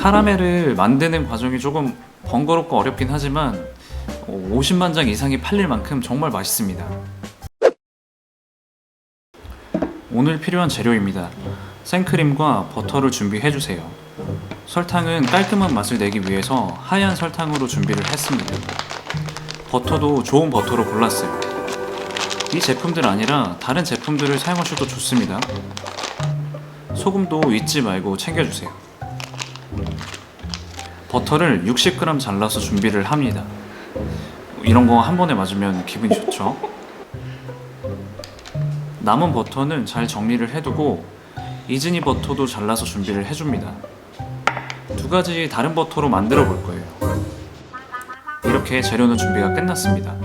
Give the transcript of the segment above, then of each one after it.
카라멜을 만드는 과정이 조금 번거롭고 어렵긴 하지만 50만 장 이상이 팔릴 만큼 정말 맛있습니다. 오늘 필요한 재료입니다. 생크림과 버터를 준비해주세요. 설탕은 깔끔한 맛을 내기 위해서 하얀 설탕으로 준비를 했습니다. 버터도 좋은 버터로 골랐어요. 이 제품들 아니라 다른 제품들을 사용하셔도 좋습니다. 소금도 잊지 말고 챙겨주세요. 버터를 60g 잘라서 준비를 합니다. 이런 거 한 번에 맞으면 기분이 좋죠. 남은 버터는 잘 정리를 해두고 이즈니 버터도 잘라서 준비를 해줍니다. 두 가지 다른 버터로 만들어 볼 거예요. 이렇게 재료는 준비가 끝났습니다.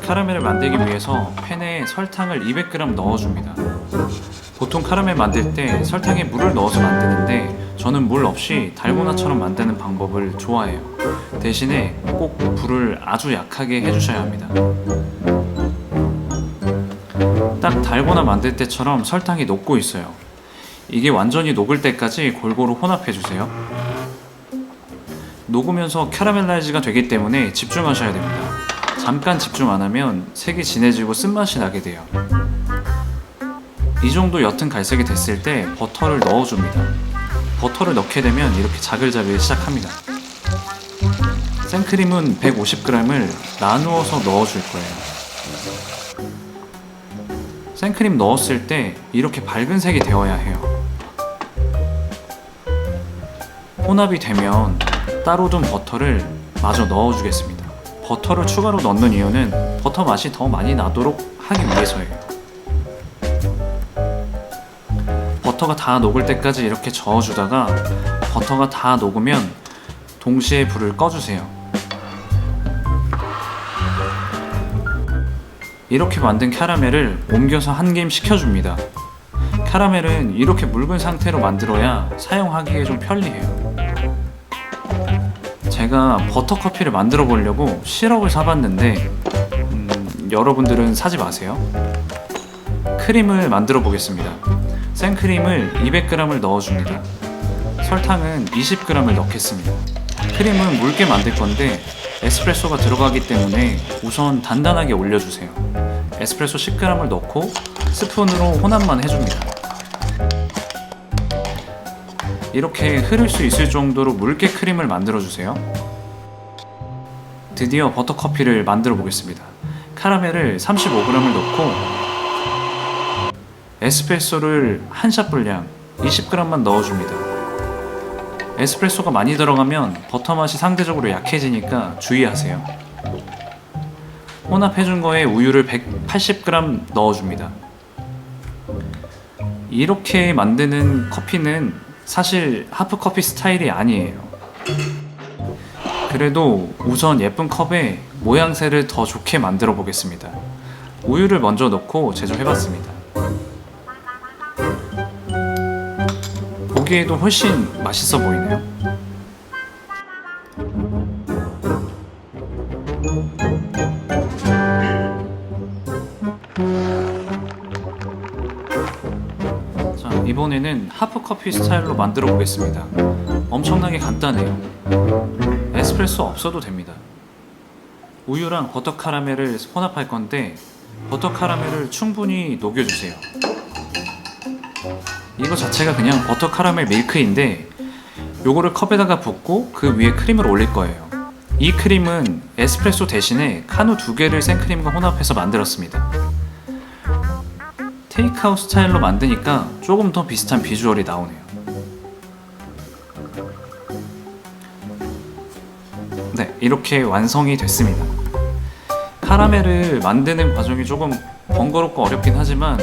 카라멜을 만들기 위해서 팬에 설탕을 200g 넣어줍니다. 보통 카라멜 만들 때 설탕에 물을 넣어서 만드는데 저는 물 없이 달고나처럼 만드는 방법을 좋아해요. 대신에 꼭 불을 아주 약하게 해주셔야 합니다. 딱 달고나 만들 때처럼 설탕이 녹고 있어요. 이게 완전히 녹을 때까지 골고루 혼합해주세요. 녹으면서 캐러멜라이즈가 되기 때문에 집중하셔야 됩니다. 잠깐 집중 안 하면 색이 진해지고 쓴맛이 나게 돼요. 이 정도 옅은 갈색이 됐을 때 버터를 넣어줍니다. 버터를 넣게 되면 이렇게 자글자글 시작합니다. 생크림은 150g을 나누어서 넣어줄 거예요. 생크림 넣었을 때 이렇게 밝은 색이 되어야 해요. 혼합이 되면 따로 둔 버터를 마저 넣어주겠습니다. 버터를 추가로 넣는 이유는 버터 맛이 더 많이 나도록 하기 위해서예요. 버터가 다 녹을 때까지 이렇게 저어주다가 버터가 다 녹으면 동시에 불을 꺼주세요. 이렇게 만든 캐러멜을 옮겨서 한 김 식혀줍니다. 캐러멜은 이렇게 묽은 상태로 만들어야 사용하기에 좀 편리해요. 제가 버터커피를 만들어 보려고 시럽을 사봤는데 여러분들은 사지 마세요. 크림을 만들어 보겠습니다. 생크림을 200g을 넣어줍니다. 설탕은 20g을 넣겠습니다. 크림은 묽게 만들 건데 에스프레소가 들어가기 때문에 우선 단단하게 올려주세요. 에스프레소 10g을 넣고 스푼으로 혼합만 해줍니다. 이렇게 흐를 수 있을 정도로 묽게 크림을 만들어주세요. 드디어 버터커피를 만들어 보겠습니다. 카라멜을 35g을 넣고 에스프레소를 한 샷 분량 20g만 넣어줍니다. 에스프레소가 많이 들어가면 버터 맛이 상대적으로 약해지니까 주의하세요. 혼합해준 거에 우유를 180g 넣어줍니다. 이렇게 만드는 커피는 사실 하프커피 스타일이 아니에요. 그래도 우선 예쁜 컵에 모양새를 더 좋게 만들어 보겠습니다. 우유를 먼저 넣고 제조해봤습니다. 보기에도 훨씬 맛있어 보이네요. 자, 이번에는 하프커피 스타일로 만들어 보겠습니다. 엄청나게 간단해요. 에스프레소 없어도 됩니다. 우유랑 버터 카라멜을 혼합할 건데 버터 카라멜을 충분히 녹여주세요. 이거 자체가 그냥 버터 카라멜 밀크인데 요거를 컵에다가 붓고 그 위에 크림을 올릴 거예요. 이 크림은 에스프레소 대신에 카누 2개를 생크림과 혼합해서 만들었습니다. 테이크아웃 스타일로 만드니까 조금 더 비슷한 비주얼이 나오네요. 네, 이렇게 완성이 됐습니다. 카라멜을 만드는 과정이 조금 번거롭고 어렵긴 하지만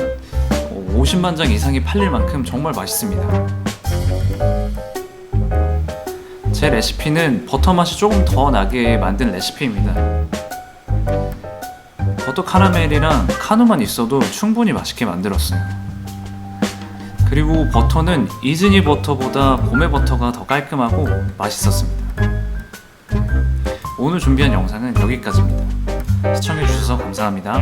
50만 장 이상이 팔릴 만큼 정말 맛있습니다. 제 레시피는 버터 맛이 조금 더 나게 만든 레시피입니다. 버터 카라멜이랑 카누만 있어도 충분히 맛있게 만들었어요. 그리고 버터는 이즈니 버터보다 봄의 버터가 더 깔끔하고 맛있었습니다. 오늘 준비한 영상은 여기까지입니다. 시청해주셔서 감사합니다.